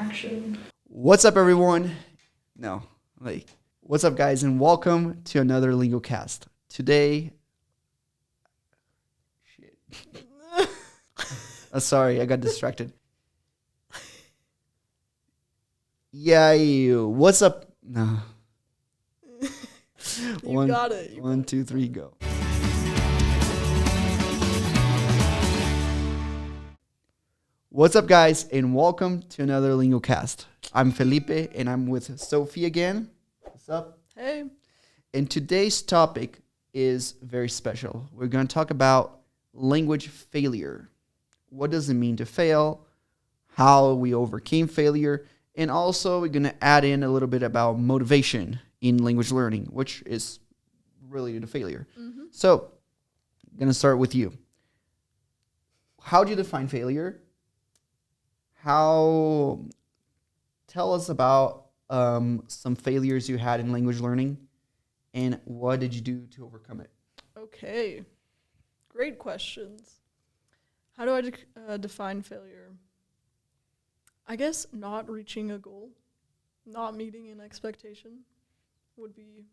action. What's up, everyone? What's up, guys, and welcome to another Lingo Cast. Today, sorry, I got distracted. What's up? No. You got it. One, two, three, go. What's up, guys, and welcome to another Lingo Cast. I'm Felipe, and I'm with Sophie again. What's up? Hey. And today's topic is very special. We're going to talk about language failure. What does it mean to fail? How we overcame failure? And also, we're going to add in a little bit about motivation in language learning, which is related to failure. Mm-hmm. So, I'm going to start with you. How do you define failure? Tell us about some failures you had in language learning, and what did you do to overcome it? Okay. Great questions. How do I define failure? I guess not reaching a goal, not meeting an expectation would be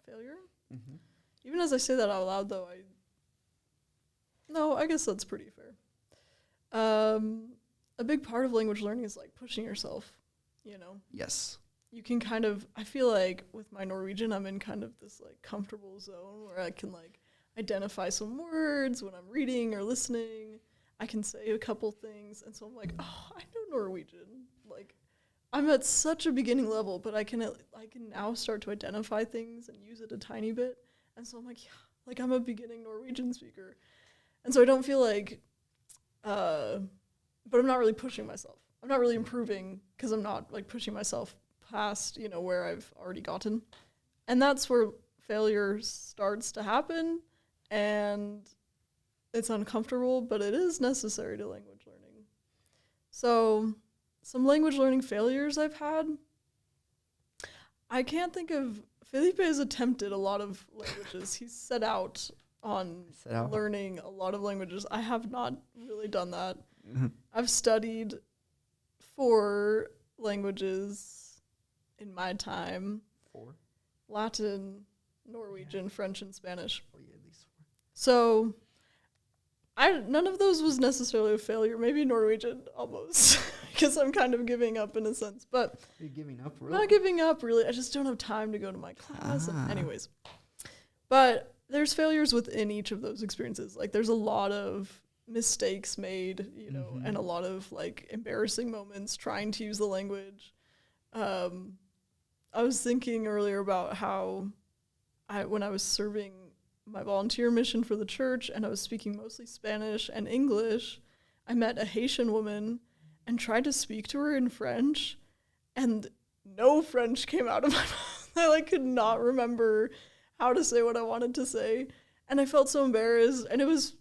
failure. Mm-hmm. Even as I say that out loud, though, I guess that's pretty fair. A big part of language learning is like pushing yourself, you know? Yes. You can I feel like with my Norwegian, I'm in kind of this like comfortable zone where I can like identify some words when I'm reading or listening. I can say a couple things. And so I'm like, oh, I know Norwegian. Like I'm at such a beginning level, but I can now start to identify things and use it a tiny bit. And so I'm like, yeah, like I'm a beginning Norwegian speaker. And so I don't feel like, but I'm not really pushing myself. I'm not really improving because I'm not like pushing myself past, where I've already gotten. And that's where failure starts to happen. And it's uncomfortable, but it is necessary to language learning. So some language learning failures I've had. I can't think of, Felipe has attempted a lot of languages. He's set out on learning a lot of languages. I have not really done that. Mm-hmm. I've studied 4 languages in my time. 4? Latin, Norwegian, French, and Spanish. Oh, yeah, at least 4. So none of those was necessarily a failure. Maybe Norwegian almost, because I'm kind of giving up in a sense. But you're giving up, really? Not giving up, really. I just don't have time to go to my class. Anyways. But there's failures within each of those experiences. Like there's a lot of mistakes made, mm-hmm. and a lot of like embarrassing moments trying to use the language. I was thinking earlier about how when I was serving my volunteer mission for the church and I was speaking mostly Spanish and English, I met a Haitian woman and tried to speak to her in French, and no French came out of my mouth. I could not remember how to say what I wanted to say, and I felt so embarrassed, and it was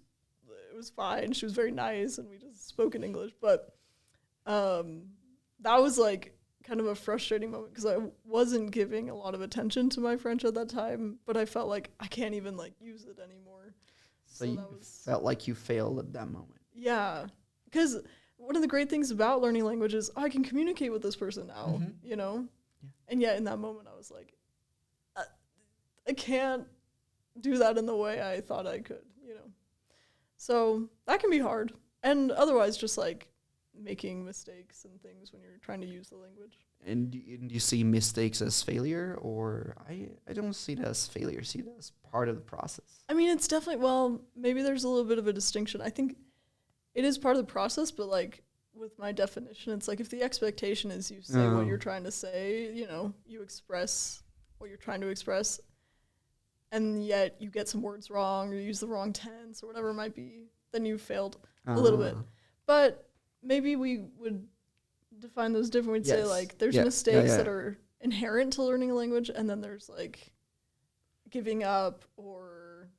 fine. She was very nice, and we just spoke in English, but that was like kind of a frustrating moment because I wasn't giving a lot of attention to my French at that time, but I felt like I can't even like use it anymore. So you felt like you failed at that moment. Yeah, because one of the great things about learning language is I can communicate with this person now, mm-hmm. Yeah. And yet in that moment I was like, I can't do that in the way I thought I could, So that can be hard. And otherwise just like making mistakes and things when you're trying to use the language. And do you see mistakes as failure? Or I don't see it as failure. I see it as part of the process. I mean, it's definitely, maybe there's a little bit of a distinction. I think it is part of the process, but like with my definition, it's like if the expectation is you say what you're trying to say, you express what you're trying to express, and yet you get some words wrong or you use the wrong tense or whatever it might be, then you failed a little bit. But maybe we would define those different. We'd say like there's mistakes that are inherent to learning a language, and then there's like giving up or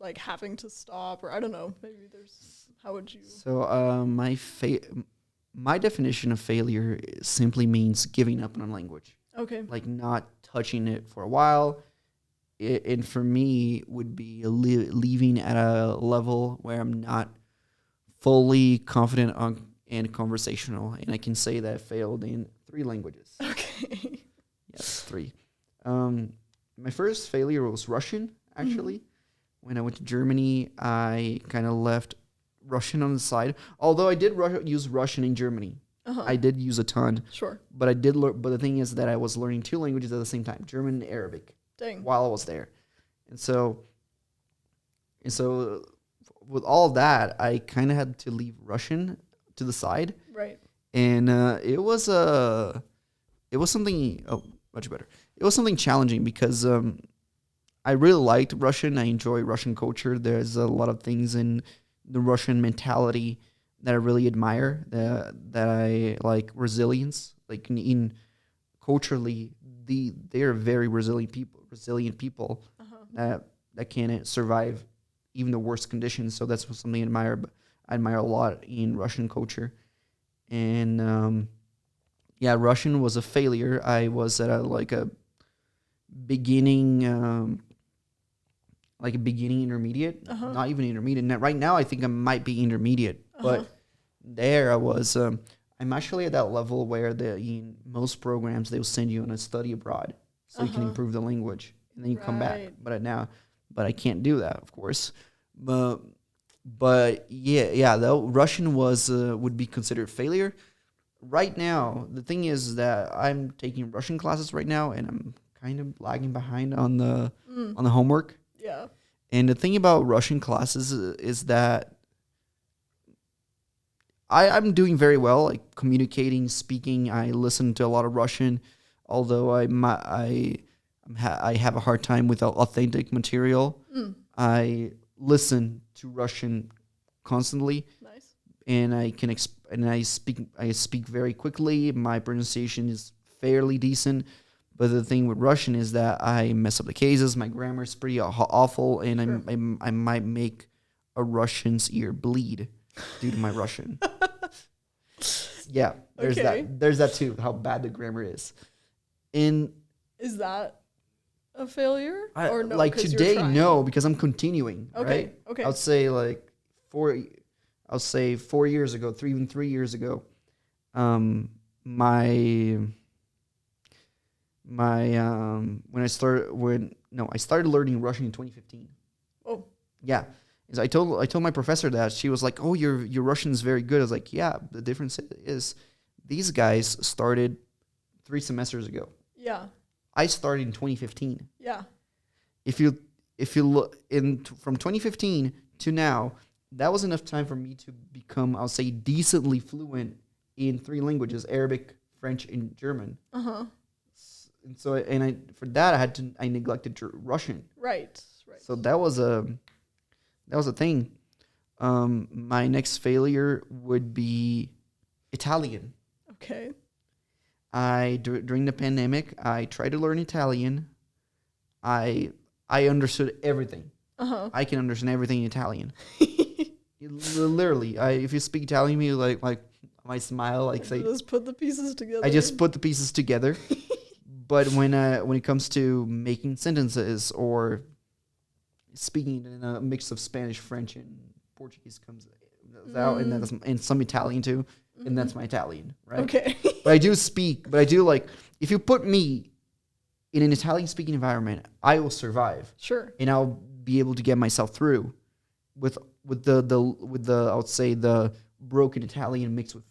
like having to stop, or I don't know. Maybe there's, how would you? So my definition of failure simply means giving up on a language. Okay. Like not touching it for a while. And for me would be leaving at a level where I'm not fully confident and conversational. And I can say that I failed in 3 languages. Okay. Yes, 3. My first failure was Russian, actually. When I went to Germany, I kind of left Russian on the side. Although I did use Russian in Germany. I did use a ton. Sure. But I did learn. But the thing is that I was learning 2 languages at the same time, German and Arabic. Dang. While I was there. And so with all of that, I kind of had to leave Russian to the side. Right. And it was something much better. It was something challenging because I really liked Russian. I enjoy Russian culture. There's a lot of things in the Russian mentality that I really admire. That I like resilience. Like in culturally, they're very resilient people that can survive even the worst conditions. So that's something I admire a lot in Russian culture. And Russian was a failure. I was at a beginning intermediate, not even intermediate. Now, right now I think I might be intermediate, but there I was. I'm actually at that level where in most programs they'll send you on a study abroad so you can improve the language and then you come back. But I can't do that, of course. But though Russian would be considered failure. Right now, the thing is that I'm taking Russian classes right now, and I'm kind of lagging behind on the homework. Yeah. And the thing about Russian classes is that I'm doing very well, like communicating, speaking. I listen to a lot of Russian, although I have a hard time with authentic material. I listen to Russian constantly. Nice. And I speak very quickly. My pronunciation is fairly decent. But the thing with Russian is that I mess up the cases. My grammar is pretty awful, and sure. I might make a Russian's ear bleed due to my Russian. Yeah, there's that. There's that too. How bad the grammar is. Is that a failure or no? Like today, no, because I'm continuing. Okay. Right? Okay. I'll say 4 years ago, 3 years ago, I started learning Russian in 2015. Oh. Yeah. I told my professor that. She was like, "Oh, your Russian is very good." I was like, "Yeah, the difference is these guys started 3 semesters ago. Yeah. I started in 2015. Yeah. If you look from 2015 to now, that was enough time for me to become, I'll say, decently fluent in 3 languages: Arabic, French, and German. And so, I neglected Russian. Right. So that was a thing. My next failure would be Italian. Okay. During the pandemic, I tried to learn Italian. I understood everything. I can understand everything in Italian. Literally, if you speak Italian, you like I smile, like say. Just put the pieces together. I just put the pieces together. But when it comes to making sentences or speaking in a mix of Spanish, French, and Portuguese comes out, and some Italian too, and that's my Italian, right? Okay. But I do if you put me in an Italian-speaking environment, I will survive. Sure. And I'll be able to get myself through with the I would say the broken Italian mixed with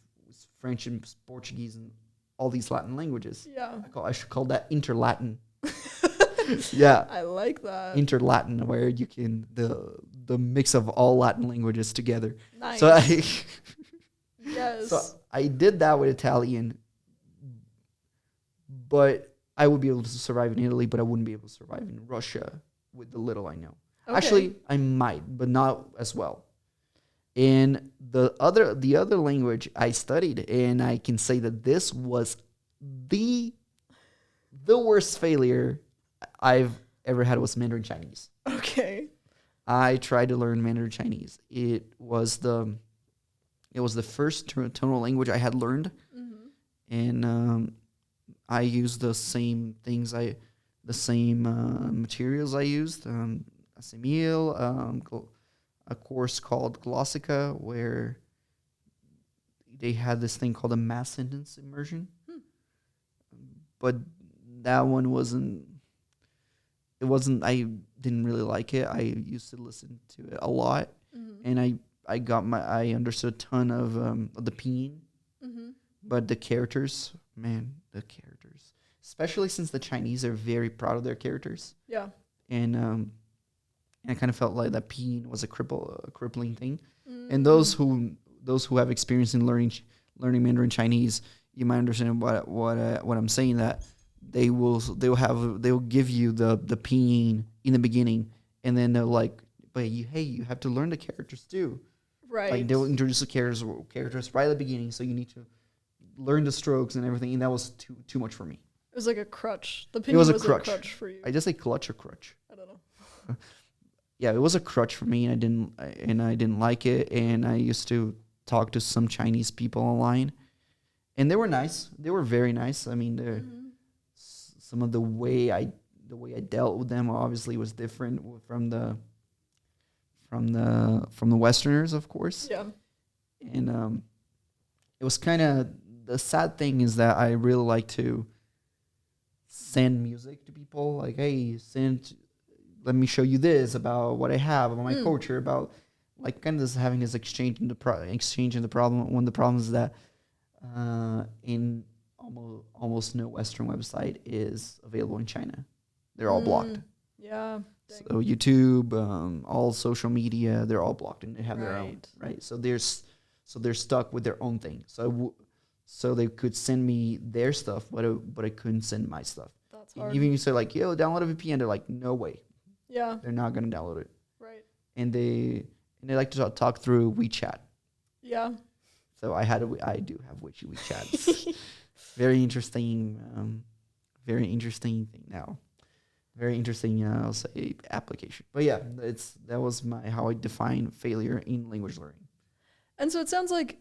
French and Portuguese and all these Latin languages. Yeah. I should call that Inter-Latin. Yeah. I like that. Inter-Latin, where you can the mix of all Latin languages together. Nice. So yes. So I did that with Italian, but I would be able to survive in Italy, but I wouldn't be able to survive in Russia with the little I know. Okay. Actually, I might, but not as well. And the other language I studied, and I can say that this was the worst failure I've ever had, was Mandarin Chinese. Okay. I tried to learn Mandarin Chinese. It was the first tonal language I had learned, and I used the same things materials I used. Assimil, a course called Glossica, where they had this thing called a mass sentence immersion, Hmm. but that one wasn't. It wasn't. I didn't really like it. I used to listen to it a lot, Mm-hmm. and I understood a ton of the pinyin, Mm-hmm. but the characters, man, the characters, especially since the Chinese are very proud of their characters, Yeah. and I kind of felt like that pinyin was a crippling thing. And Mm-hmm. those who have experience in learning Mandarin Chinese, you might understand what I'm saying. That they'll give you the pinyin in the beginning, and then they'll like, but you have to learn the characters too. Like Right. they'll introduce the characters right at the beginning, so you need to learn the strokes and everything. And that was too much for me. It was like a crutch. The It was pinyin a was crutch. a crutch for you. I just say clutch or crutch. I don't know. Yeah, it was a crutch for me, and I didn't like it. And I used to talk to some Chinese people online, and they were nice. They were very nice. I mean, Mm-hmm. some of the way I dealt with them obviously was different from the Westerners, of course. Yeah. And it was kind of the sad thing is that I really like to send music to people. Like, hey, let me show you this about what I have about my Mm. culture, about like kind of this having this exchange in the problem. One of the problems is that in almost no Western website is available in China. They're all blocked. Mm. Yeah. Dang. So YouTube, all social media, they're all blocked and they have their own, Right. right? So they're stuck with their own thing. So they could send me their stuff, but I couldn't send my stuff. That's And hard. even you say like, yo, download a VPN, they're like, no way, Yeah. they're not gonna download it. Right. And they like to talk through WeChat. Yeah. So I do have WeChat. Very interesting, very interesting thing now. Very interesting, I'll say, application. But yeah, that was how I define failure in language learning. And so it sounds like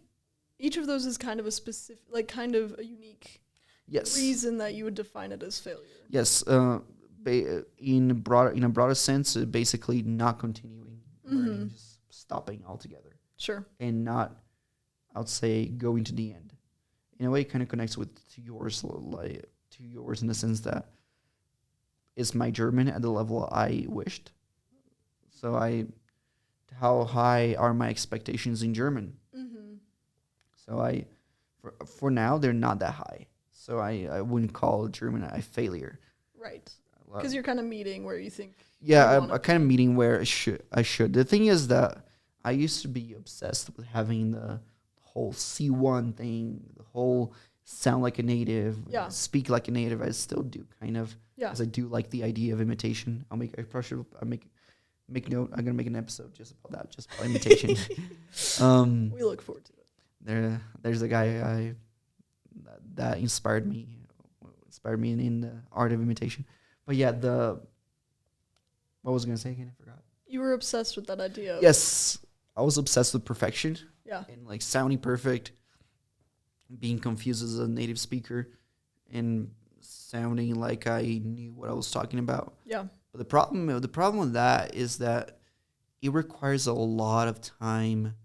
each of those is kind of a specific, like kind of a unique Yes. reason that you would define it as failure. Yes. In a broader sense, basically not continuing learning, just stopping altogether, Sure. and not, I would say, going to the end. In a way, it kind of connects to yours in the sense that is my German at the level I wished. So how high are my expectations in German? Mm-hmm. So for now, they're not that high. So I wouldn't call German a failure. Right. Because you're kind of meeting where you think. Yeah, you I'm wanna a kind of meeting where I should. The thing is that I used to be obsessed with having the whole C1 thing, the whole sound like a native, Yeah. speak like a native. I still do kind of, Yeah. because I do like the idea of imitation. I make note. I'm gonna make an episode just about that, just about imitation. We look forward to it. There's a guy that inspired me in the art of imitation. But yeah, what was I gonna say again? I forgot. You were obsessed with that idea. Yes, I was obsessed with perfection. Yeah. And like sounding perfect, being confused as a native speaker, and sounding like I knew what I was talking about. Yeah. But the problem with that is that it requires a lot of time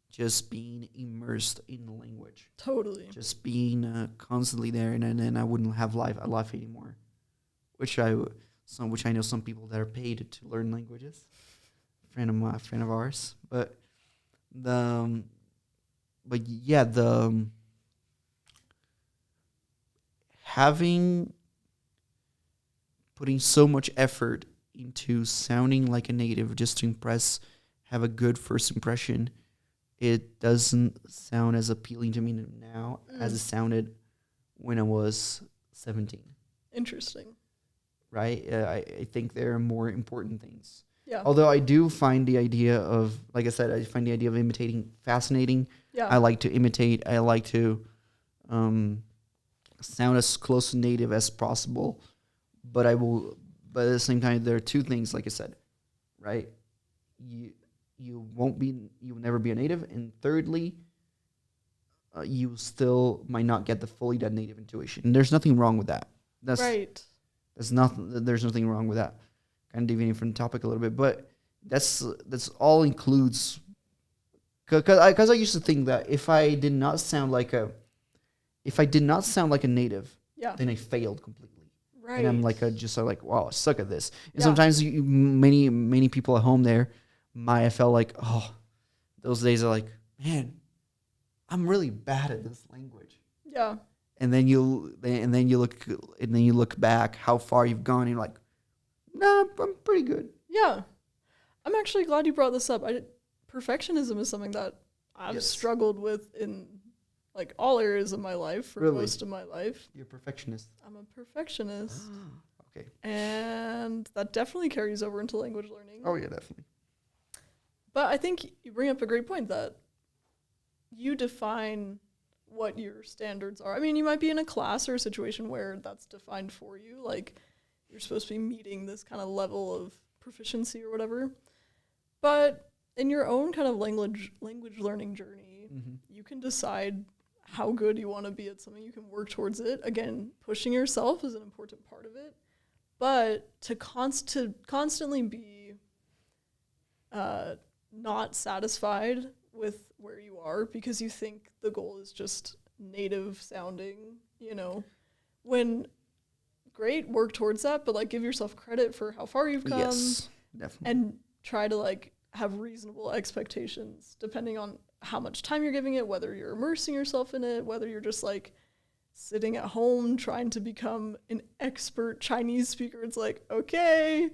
just being immersed in the language, Totally. just being constantly there, and then I wouldn't have a life anymore. Which I know some people that are paid to learn languages. Friend of ours, but putting so much effort into sounding like a native just to impress, have a good first impression, it doesn't sound as appealing to me now as it sounded when I was 17. Interesting. Right? I think there are more important things. Yeah. Although I do find the idea of, like I said, I find the idea of imitating fascinating. Yeah. I like to imitate. I like to sound as close to native as possible. But at the same time, there are two things, like I said, right? You will never be a native. And thirdly, you still might not get the fully dead native intuition. And there's nothing wrong with that. Right. There's nothing wrong with that. Kind of deviating from the topic a little bit, but that's all includes Because I used to think that if I did not sound like a native, Yeah. then I failed completely. Right. And I'm like, wow, I suck at this. And Yeah. sometimes many people at home there might have felt like, oh, those days are like, man, I'm really bad at this language. Yeah. And then you look back how far you've gone, and you're like, nah, I'm pretty good. Yeah. I'm actually glad you brought this up. Perfectionism is something that I've struggled with in like all areas of my life for most of my life. You're a perfectionist. I'm a perfectionist. Okay. And that definitely carries over into language learning. Oh, yeah, definitely. But I think you bring up a great point that you define what your standards are. I mean, you might be in a class or a situation where that's defined for you. Like, you're supposed to be meeting this kind of level of proficiency or whatever. But in your own kind of language learning journey, you can decide how good you want to be at something. You can work towards it. Again, pushing yourself is an important part of it. But to constantly be not satisfied with where you are because you think the goal is just native sounding, when great, work towards that, but like give yourself credit for how far you've come. Yes, definitely. And try to like have reasonable expectations depending on how much time you're giving it, whether you're immersing yourself in it, whether you're just like sitting at home trying to become an expert Chinese speaker. It's like, okay,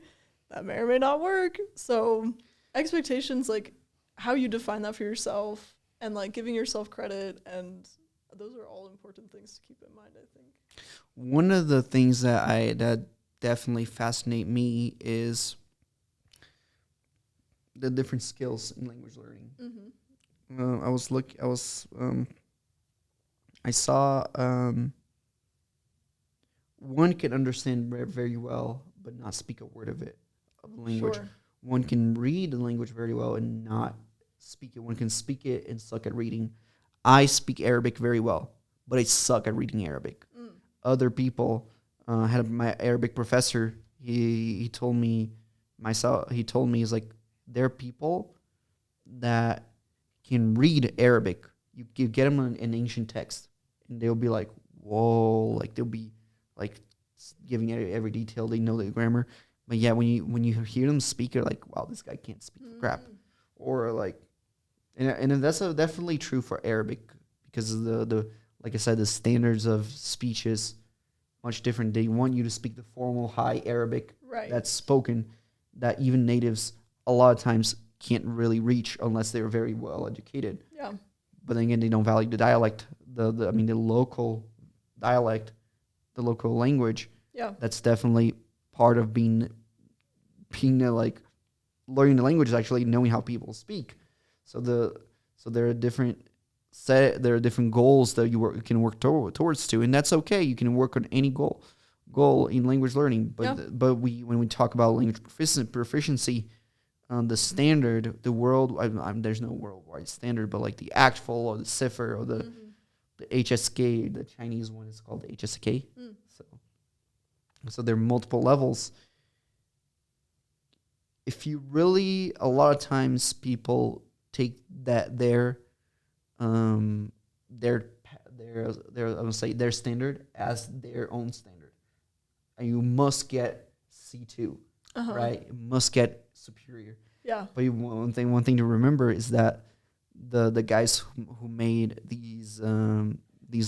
that may or may not work. So expectations, like how you define that for yourself and like giving yourself credit, and those are all important things to keep in mind, I think. One of the things that definitely fascinate me is the different skills in language learning. I saw one can understand very well but not speak a word of it, of the language. Sure. One can read the language very well and not speak it. One can speak it and suck at reading. I speak Arabic very well, but I suck at reading Arabic. Other people had my Arabic professor. He told me he's like, there are people that can read Arabic. You get them an ancient text, and they'll be like, whoa, like they'll be like giving every detail. They know the grammar. But yeah, when you hear them speak, you're like, wow, this guy can't speak for crap. Or like, and that's definitely true for Arabic, because of the like I said, the standards of speech is much different. They want you to speak the formal high Arabic that's spoken, that even natives a lot of times can't really reach unless they're very well educated. Yeah. But then again, they don't value the dialect, the local dialect, the local language. Yeah. That's definitely part of being like learning the language is actually knowing how people speak. So there are different goals that you can work towards to, and that's okay. You can work on any goal in language learning. But when we talk about language proficiency, the standard, the world, there's no worldwide standard, but like the actual or the cipher or the HSK, the Chinese one is called the HSK. So there are multiple levels. If you really, a lot of times people take that their standard as their own standard, and you must get C2, right? You must get superior. Yeah. But one thing to remember is that the guys who made these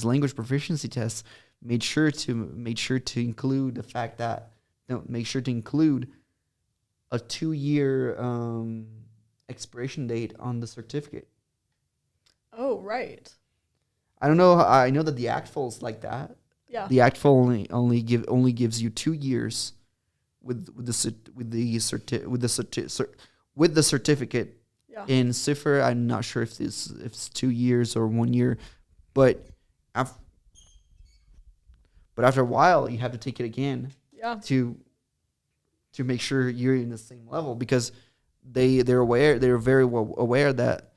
language proficiency tests made sure to include the fact that include a 2-year expiration date on the certificate. Oh, right. I don't know. I know that the ACTFL is like that. Yeah. The ACTFL only gives you 2 years with the certificate. Yeah. In cipher, I'm not sure if it's 2 years or 1 year, but after a while, you have to take it again. Yeah. To make sure you're in the same level, because they're very well aware that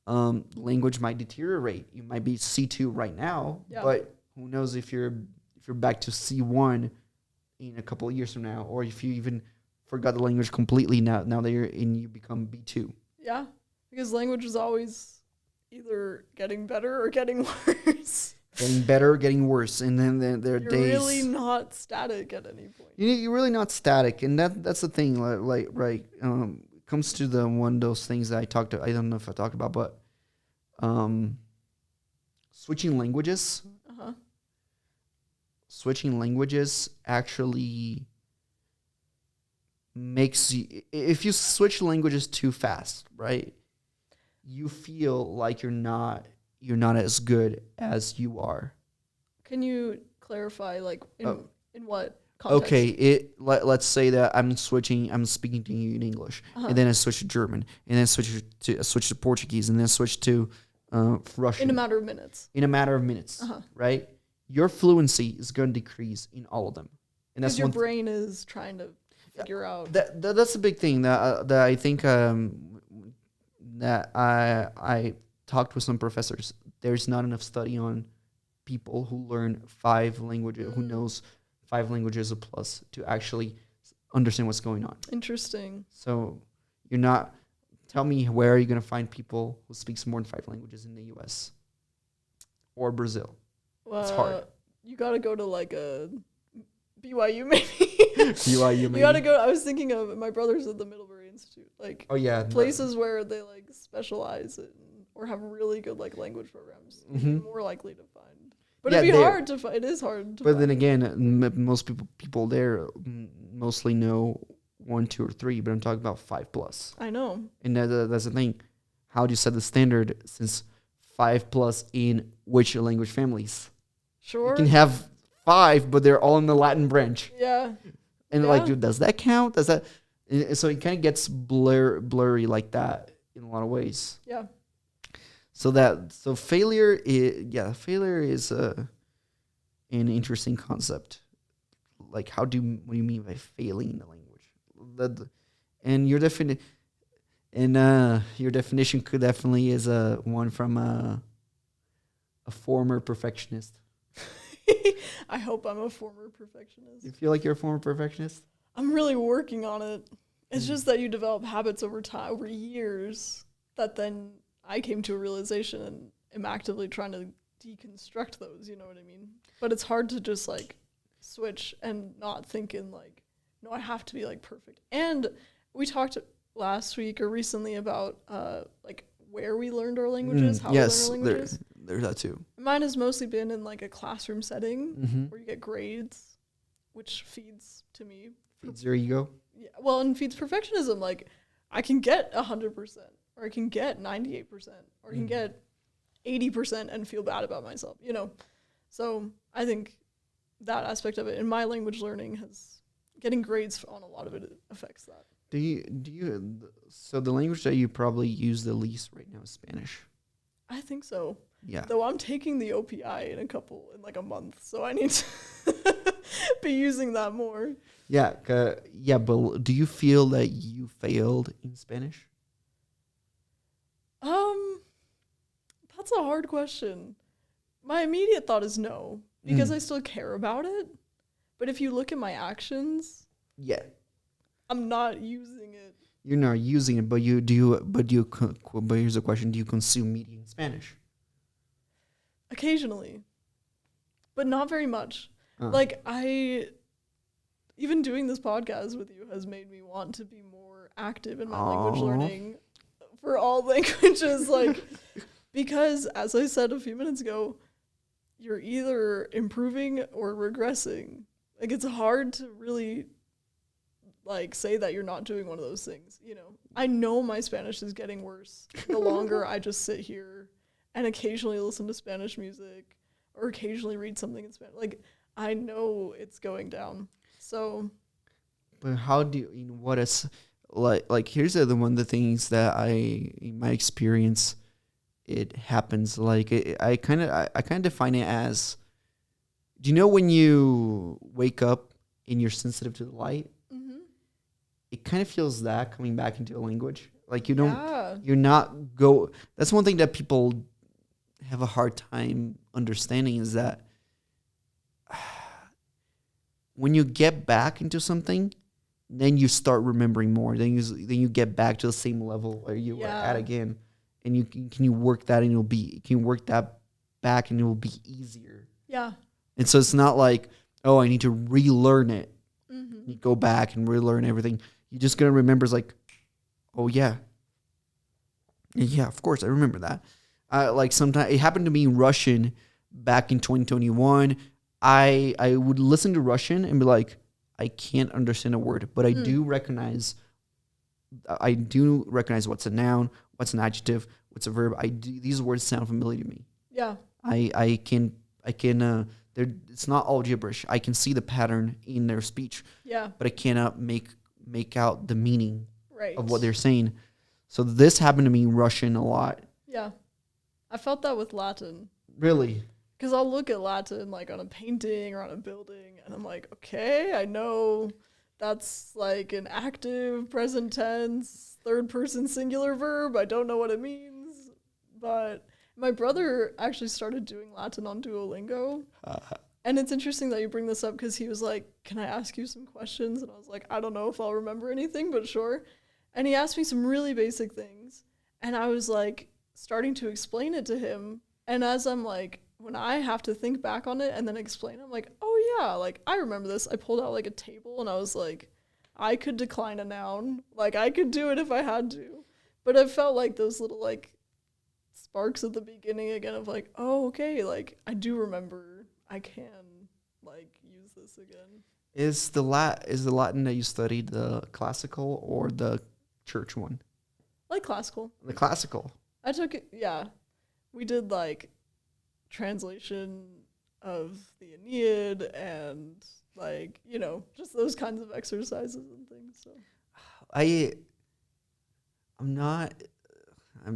language might deteriorate. You might be C2 right now, but who knows if you're back to C1 in a couple of years from now, or if you even forgot the language completely now that you become B2. Yeah, Because language is always either getting better or getting worse. Getting better, getting worse, and then there are You're days. really not static at any point. You're really not static, and that's the thing. Like right, it comes to the one of those things that I talked to. I don't know if I talked about, but switching languages. Uh-huh. Switching languages actually makes you. If you switch languages too fast, right, you feel like you're not as good as you are. Can you clarify, like, in what context? Okay, let's say that I'm speaking to you in English, and then I switch to German, and then switch to Portuguese, and then switch to Russian. In a matter of minutes. Right? Your fluency is going to decrease in all of them. And that's because your brain is trying to figure out. That's a big thing that I think that I talked with some professors. There's not enough study on people who learn 5 languages, who knows 5 languages or plus to actually understand what's going on. Interesting. So you're not. Tell me, where are you going to find people who speaks more than 5 languages in the U.S. or Brazil? It's hard. You got to go to like a BYU maybe. BYU maybe. You got to go. I was thinking of my brother's at the Middlebury Institute. Like, oh yeah, places where they like specialize in or have really good like language programs. Mm-hmm. You're more likely to find. But it'd be hard to find. It is hard to But find. then again, most people there mostly know 1, 2, or 3. But I'm talking about 5+. I know. And that's the thing. How do you set the standard since 5+ in which language families? Sure. You can have 5, but they're all in the Latin branch. Yeah. And like, dude, does that count? Does that? So it kind of gets blurry like that in a lot of ways. Yeah. So failure is an interesting concept. Like, what do you mean by failing the language? And your definition could definitely is one from a former perfectionist. I hope I'm a former perfectionist. You feel like you're a former perfectionist? I'm really working on it. It's just that you develop habits over time, over years, that then I came to a realization and am actively trying to deconstruct those, you know what I mean? But it's hard to just like switch and not think in like, no, I have to be like perfect. And we talked last week or recently about like where we learned our languages, how we learn our languages. There's that too. Mine has mostly been in like a classroom setting Mm-hmm. where you get grades, which feeds to me. Feeds your ego. Yeah, well, and feeds perfectionism. Like, I can get 100%, or I can get 98%, or I can get 80% and feel bad about myself, you know? So I think that aspect of it in my language learning getting grades on a lot of it affects that. So the language that you probably use the least right now is Spanish. I think so. Yeah. Though I'm taking the OPI in like a month, so I need to be using that more. Yeah, but do you feel that you failed in Spanish? That's a hard question. My immediate thought is no, because I still care about it. But if you look at my actions, yeah, I'm not using it. You're not using it, but but here's a question: do you consume media in Spanish? Occasionally, but not very much. Like, even doing this podcast with you has made me want to be more active in my language learning for all languages. Like, because as I said a few minutes ago, you're either improving or regressing. Like, it's hard to really like say that you're not doing one of those things, you know. I know my Spanish is getting worse the longer I just sit here and occasionally listen to Spanish music or occasionally read something in Spanish. Like, I know it's going down. So, but how do you, what is like here's one of the things that in my experience, it happens like I kind of define it as, do you know when you wake up and you're sensitive to the light? mm-hmm. It kind of feels that coming back into a language. Like you're that's one thing that people have a hard time understanding, is that when you get back into something, then you start remembering more. Then you get back to the same level where you were at again, and you can you work that, and you can work that back, and it will be easier. Yeah. And so it's not like, oh, I need to relearn it. You go back and relearn everything. You're just gonna remember. It's like, oh yeah, of course I remember that. Like sometimes it happened to me in Russian back in 2021. I would listen to Russian and be like, I can't understand a word, but I do recognize what's a noun, what's an adjective, what's a verb. These words sound familiar to me. Yeah. I can it's not all gibberish. I can see the pattern in their speech. Yeah. But I cannot make out the meaning of what they're saying. So this happened to me in Russian a lot. Yeah. I felt that with Latin. Really? Because I'll look at Latin like on a painting or on a building, and I'm like, okay, I know that's like an active, present tense, third person singular verb. I don't know what it means. But my brother actually started doing Latin on Duolingo. And it's interesting that you bring this up because he was like, can I ask you some questions? And I was like, I don't know if I'll remember anything, but sure. And he asked me some really basic things. And I was like starting to explain it to him. And as I'm like, when I have to think back on it and then explain, I'm like, oh yeah, like I remember this. I pulled out like a table and I was like, I could decline a noun. Like I could do it if I had to. But I felt like those little like sparks at the beginning again of like, oh, okay, like I do remember I can like use this again. Is the Latin that you studied the classical or the church one? Like classical. The classical. I took it, yeah. We did like translation of the Aeneid and like, you know, just those kinds of exercises and things. So I'm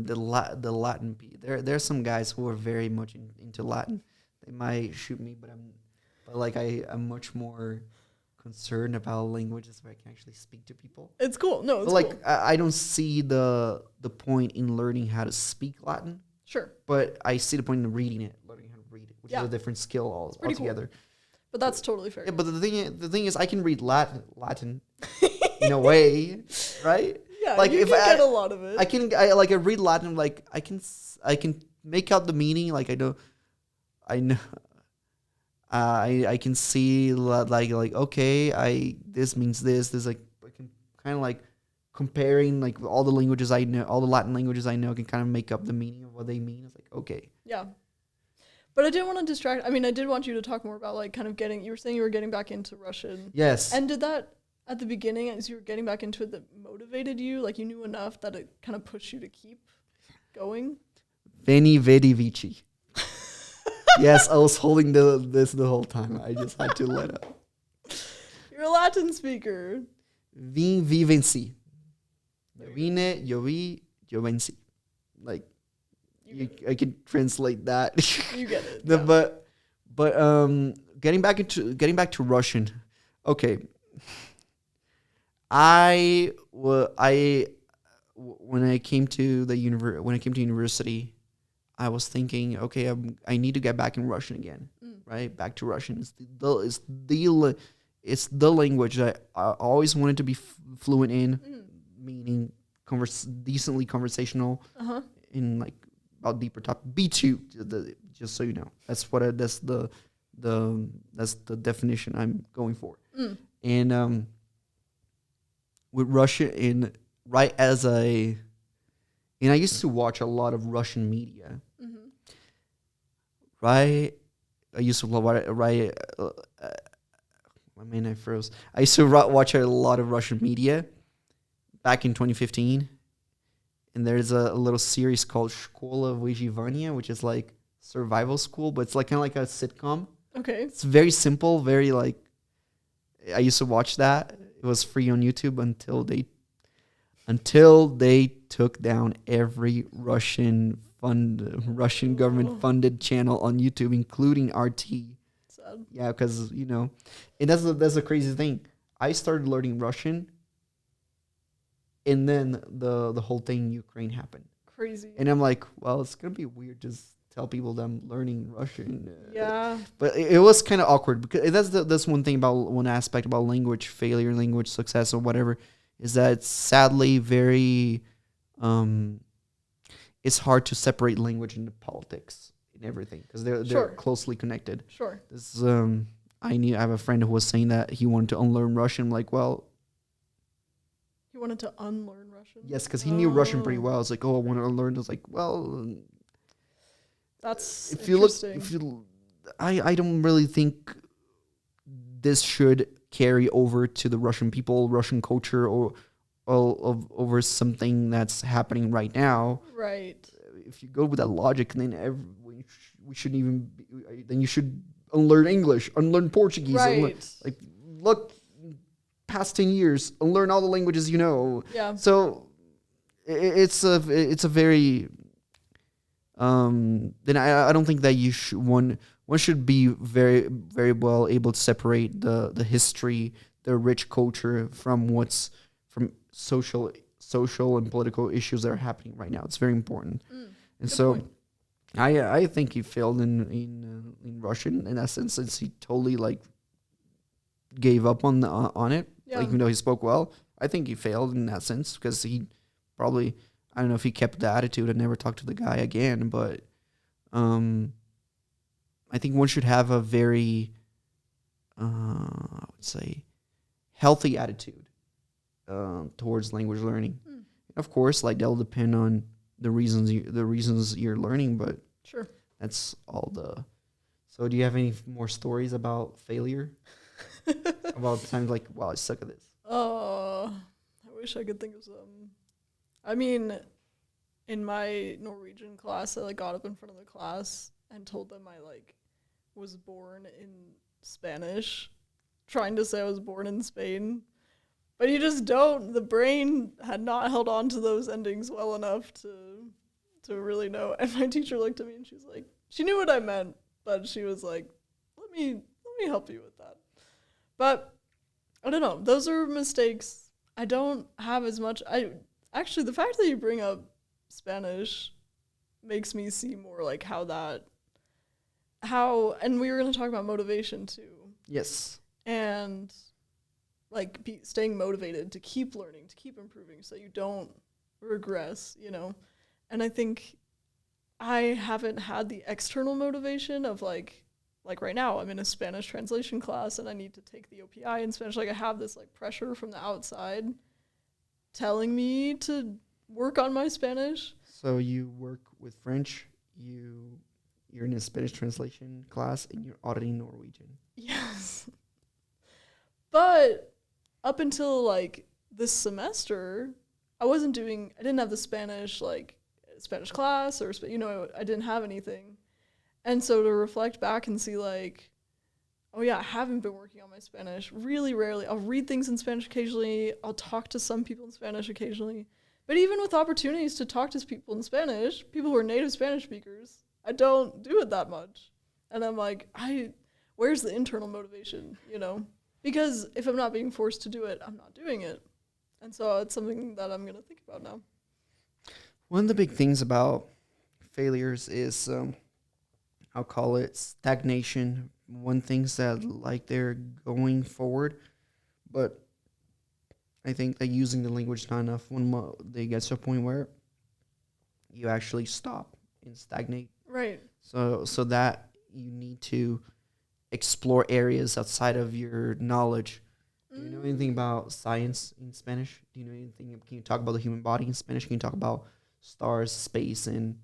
the Latin. There's some guys who are very much into Latin. They might shoot me, but I'm much more concerned about languages where I can actually speak to people. It's cool. No, it's like cool. I don't see the point in learning how to speak Latin. Sure. But I see the point in learning how to read it, which is a different skill altogether. Cool. But that's totally fair. Yeah, but the thing is, I can read Latin in a way, right? Yeah, like you if can I get a lot of it. I read Latin, like I can make out the meaning, like I know. I can see like okay, this means this like I can kind of like comparing like all the languages I know, all the Latin languages I know, can kind of make up the meaning of what they mean. It's like okay. Yeah. But I didn't want to distract. I mean, I did want you to talk more about like kind of you were saying you were getting back into Russian. Yes. And did that at the beginning, as you were getting back into it, that motivated you? Like you knew enough that it kind of pushed you to keep going? Veni vidi vici. Yes, I was holding this the whole time. I just had to let up. You're a Latin speaker. Vin vivenci. Vine, yo vi, yo venci. Like, I could translate that. You get it. Yeah. But getting back to Russian. Okay. When I came to university, I was thinking, okay, I need to get back in Russian again, right? Back to Russian. It's the language that I always wanted to be fluent in, meaning decently conversational, in like about deeper topic. B2, just so you know, that's the definition I'm going for. And with Russian, and I used to watch a lot of Russian media. Right? I used to I froze. I used to watch a lot of Russian media back in 2015. And there's a little series called Shkola Vyzhyvania, which is like survival school, but it's like kind of like a sitcom. Okay. It's very simple, very like, I used to watch that. It was free on YouTube until they took down every Russian government funded channel on YouTube, including RT. Sad. Yeah, because and that's the crazy thing. I started learning Russian, and then the whole thing in Ukraine happened. Crazy. And I'm like, well, it's gonna be weird just tell people that I'm learning Russian. Yeah. But it was kind of awkward because that's one thing about one aspect about language failure, language success, or whatever, is that it's sadly very, it's hard to separate language and politics and everything because they're Sure. closely connected. Sure. This I have a friend who was saying that he wanted to unlearn Russian. I'm like, well, He wanted to unlearn Russian? yes, because he knew Russian pretty well. I was like, oh, I want to unlearn. I was like, well, That's if you look, interesting. I don't really think this should carry over to the Russian people, Russian culture, or over something that's happening right now. Right. If you go with that logic, then we shouldn't even. Then you should unlearn English, unlearn Portuguese. Right. Look, past 10 years, unlearn all the languages you know. Yeah. So it's a very then I don't think that one should be very very well able to separate the history, the rich culture from social and political issues that are happening right now. It's very important. And so point. I think he failed in Russian in that sense, since he totally gave up on it. Yeah. Even though he spoke well, I think he failed in that sense because he probably, I don't know if he kept the attitude and never talked to the guy again, but I think one should have a very I would say healthy attitude towards language learning. Of course, that'll depend on the reasons you're learning, but Sure. that's all the. So, do you have any more stories about failure? About times wow, I suck at this. I wish I could think of some. I mean, in my Norwegian class, I got up in front of the class and told them I was born in Spanish, trying to say I was born in Spain. But you just don't. The brain had not held on to those endings well enough to really know. And my teacher looked at me and she was like, she knew what I meant, but she was like, let me help you with that. But I don't know. Those are mistakes. I don't have as much. Actually, the fact that you bring up Spanish makes me see more and we were going to talk about motivation too. Yes. And staying motivated to keep learning, to keep improving so you don't regress, And I think I haven't had the external motivation of like right now I'm in a Spanish translation class and I need to take the OPI in Spanish. I have this pressure from the outside telling me to work on my Spanish. So you work with French, you're in a Spanish translation class and you're auditing Norwegian. Yes. But up until this semester, I didn't have the Spanish Spanish class or I didn't have anything. And so to reflect back and see oh yeah, I haven't been working on my Spanish really rarely. I'll read things in Spanish occasionally. I'll talk to some people in Spanish occasionally. But even with opportunities to talk to people in Spanish, people who are native Spanish speakers, I don't do it that much. And I'm where's the internal motivation, Because if I'm not being forced to do it, I'm not doing it. And so it's something that I'm going to think about now. One of the big things about failures is, I'll call it stagnation. One thinks that they're going forward, but I think that using the language not enough when they get to a point where you actually stop and stagnate. Right. So that you need to explore areas outside of your knowledge. Do you know anything about science in Spanish? Do you know anything? Can you talk about the human body in Spanish? Can you talk about stars, space, and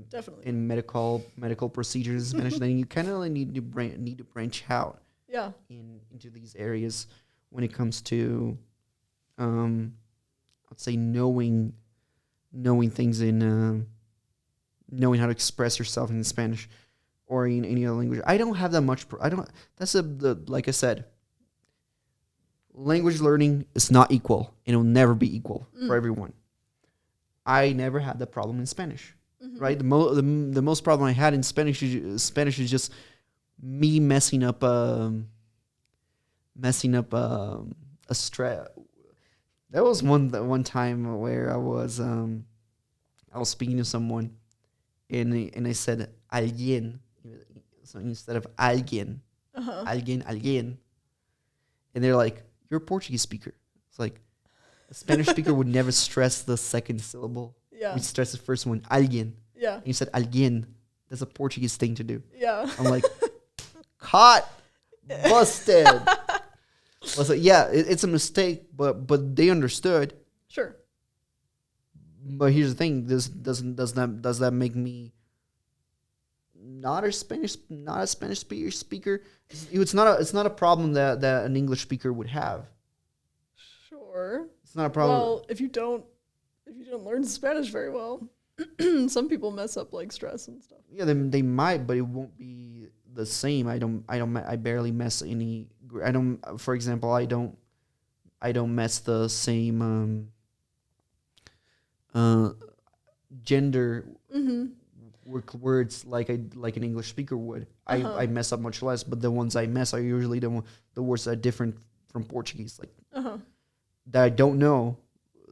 definitely in medical procedures in Spanish? Then you kind of need to branch out. Yeah. Into these areas when it comes to, I'd say knowing things in knowing how to express yourself in Spanish or in any other language. I don't have that much. Like I said, language learning is not equal. It'll never be equal for everyone. I never had that problem in Spanish, right? The most problem I had in Spanish is just me messing up a stress. There was one time where I was speaking to someone, and I said alguien, so instead of alguien, alguien, and they're like, "You're a Portuguese speaker." It's like a Spanish speaker would never stress the second syllable. Yeah. We stress the first one, alguien. Yeah. And you said alguien. That's a Portuguese thing to do. Yeah. I'm like, caught, busted. I was like, yeah, it's a mistake, but they understood. Sure. But here's the thing: does that make me not a Spanish speaker? It's not a problem that an English speaker would have. Sure. It's not a problem. Well, if you don't learn Spanish very well, some people mess up like stress and stuff. Yeah, they might, but it won't be the same. I barely mess any. I don't. For example, I don't mess the same gender words like an English speaker would. I mess up much less, but the ones I mess are usually the words that are different from Portuguese, like that I don't know.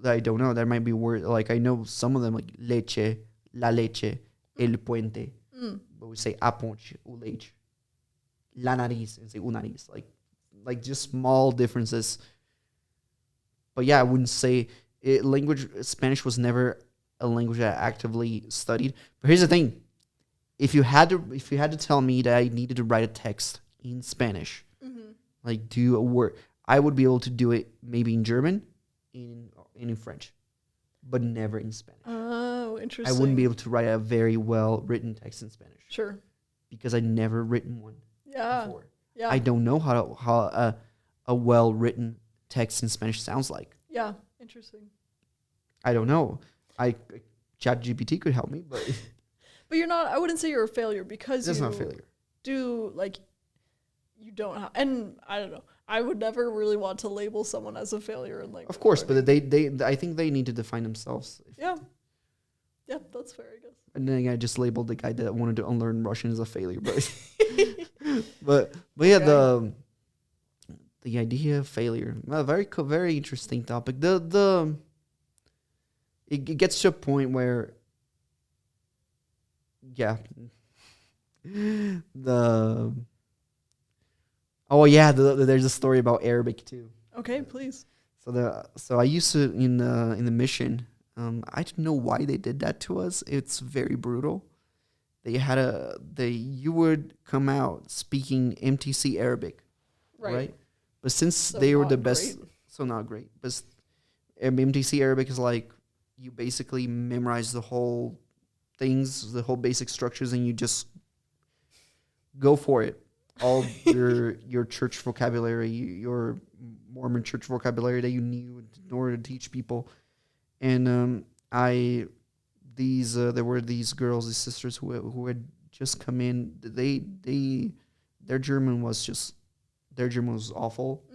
There might be words like I know some of them, like leche, la leche, el puente, but we say a ponte, o leite, la nariz, and say un nariz, like just small differences. But yeah, I wouldn't say Spanish was never a language that I actively studied. But here's the thing: if you had to tell me that I needed to write a text in Spanish, like do a word, I would be able to do it maybe in German, in French, but never in Spanish. Oh, interesting. I wouldn't be able to write a very well written text in Spanish. Sure. Because I'd never written one before. Yeah. I don't know how a well written text in Spanish sounds like. Yeah. Interesting. I don't know. ChatGPT could help me, but but you're not. I wouldn't say you're a failure because that's not a failure. You don't have, and I don't know. I would never really want to label someone as a failure and Of course, but I think they need to define themselves. Yeah, that's fair, I guess. And then I just labeled the guy that wanted to unlearn Russian as a failure, but yeah, okay. The idea of failure, very interesting topic. It gets to a point where, yeah, there's a story about Arabic too. Okay, please. So I used to in the mission. I don't know why they did that to us. It's very brutal. You would come out speaking MTC Arabic, right? But since they were the best, so not great. But MTC Arabic is like you basically memorize the whole things, the whole basic structures, and you just go for it. All your church vocabulary, your Mormon church vocabulary that you knew in order to teach people. And there were these girls, these sisters who had just come in. Their German was awful.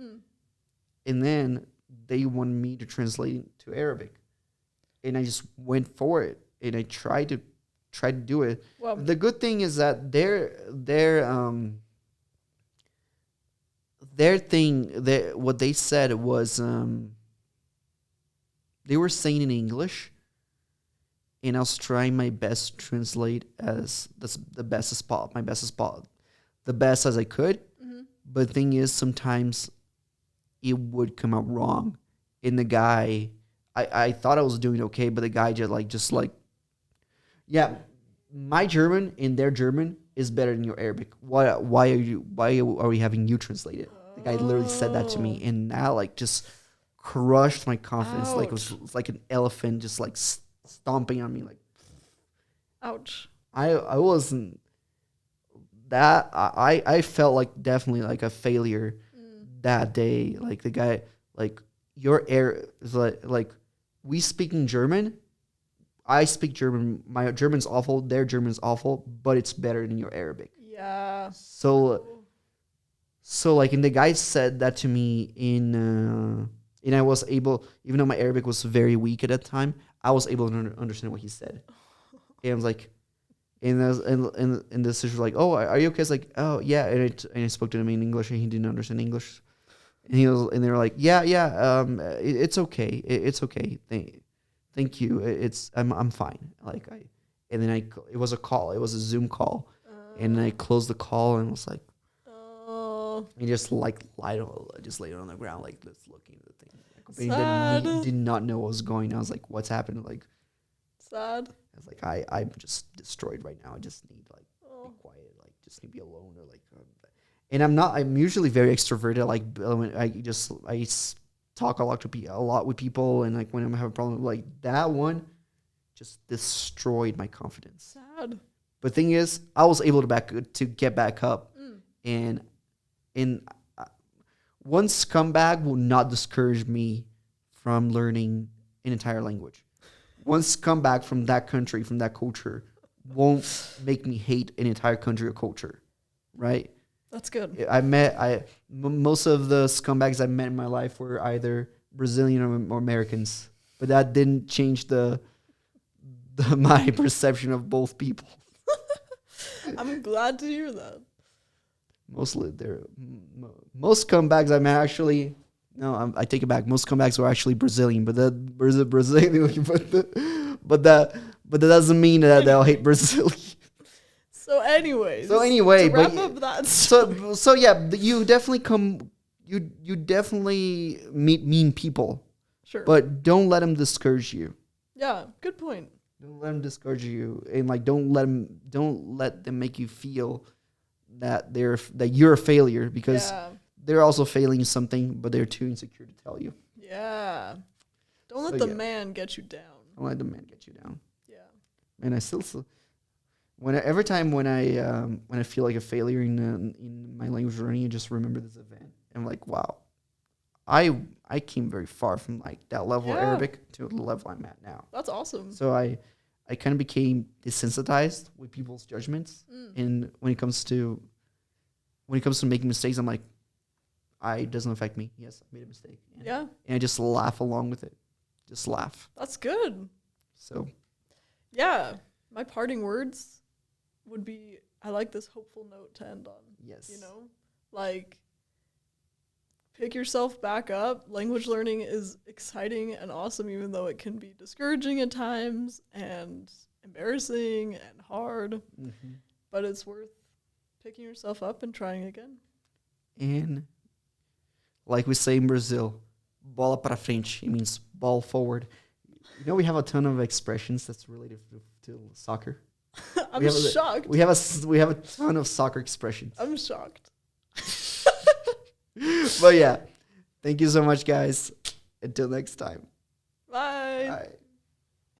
And then they wanted me to translate it to Arabic. And I just went for it. And I tried to do it. Well, the good thing is that what they said was they were saying in English, and I was trying my best to translate as the best as I could. But the thing is, sometimes it would come out wrong. And the guy, I thought I was doing okay, but the guy just like, yeah, my German and their German is better than your Arabic. Why are we having you translate it? The guy literally said that to me, and that like just crushed my confidence. Ouch. Like it was like an elephant just like stomping on me. Like, ouch. I wasn't that. I felt like definitely like a failure that day. Like the guy, like your air is like we speak in German. I speak German. My German's awful. Their German's awful, but it's better than your Arabic. Yeah. So like, and the guy said that to me and I was able, even though my Arabic was very weak at that time, I was able to understand what he said. And I was like, and the sister was like, "Oh, are you okay?" I was like, "Oh, yeah." And I spoke to him in English, and he didn't understand English. And they were like, "Yeah, it's okay. It's okay. Thank you. I'm fine." and then it was a call. It was a Zoom call, and I closed the call and was like, oh, and just like laid on the ground like this, looking at the thing. sad. Did not know what was going on. I was like, what's happened? Like, Sad. I was like, I'm just destroyed right now. I just need like be quiet, like just need to be alone or like. And I'm usually very extroverted. Like talk a lot with people, and like when I'm having a problem, like that one just destroyed my confidence. Sad. But thing is, I was able to get back up, and one scumbag will not discourage me from learning an entire language. One scumbag from that country, from that culture, won't make me hate an entire country or culture, right? That's good. Most of the scumbags I met in my life were either Brazilian or Americans, but that didn't change my perception of both people. I'm glad to hear that. Most scumbags I met actually. No, I take it back. Most scumbags were actually Brazilian, but that doesn't mean that they'll hate Brazil. So anyway, to wrap up that story. So yeah, you definitely you definitely meet mean people. Sure. But don't let them discourage you. Yeah, good point. Don't let them discourage you, and like don't let them make you feel that you're a failure, because they're also failing something, but they're too insecure to tell you. Yeah. Don't let the man get you down. Don't let the man get you down. Yeah. And I still every time when I feel like a failure in my language learning, I just remember this event. I'm like, wow, I came very far from like that level of Arabic to the level I'm at now. That's awesome. So I kind of became desensitized with people's judgments, and when it comes to making mistakes, I'm like, it doesn't affect me. Yes, I made a mistake. And I just laugh along with it. Just laugh. That's good. So, yeah, my parting words would be, I like this hopeful note to end on. Yes. You know, like, pick yourself back up. Language learning is exciting and awesome, even though it can be discouraging at times and embarrassing and hard. Mm-hmm. But it's worth picking yourself up and trying again. And like we say in Brazil, bola para frente. It means ball forward. You know, we have a ton of expressions that's related to soccer. I'm shocked. We have a ton of soccer expressions. I'm shocked. But yeah, thank you so much, guys. Until next time. Bye. Bye.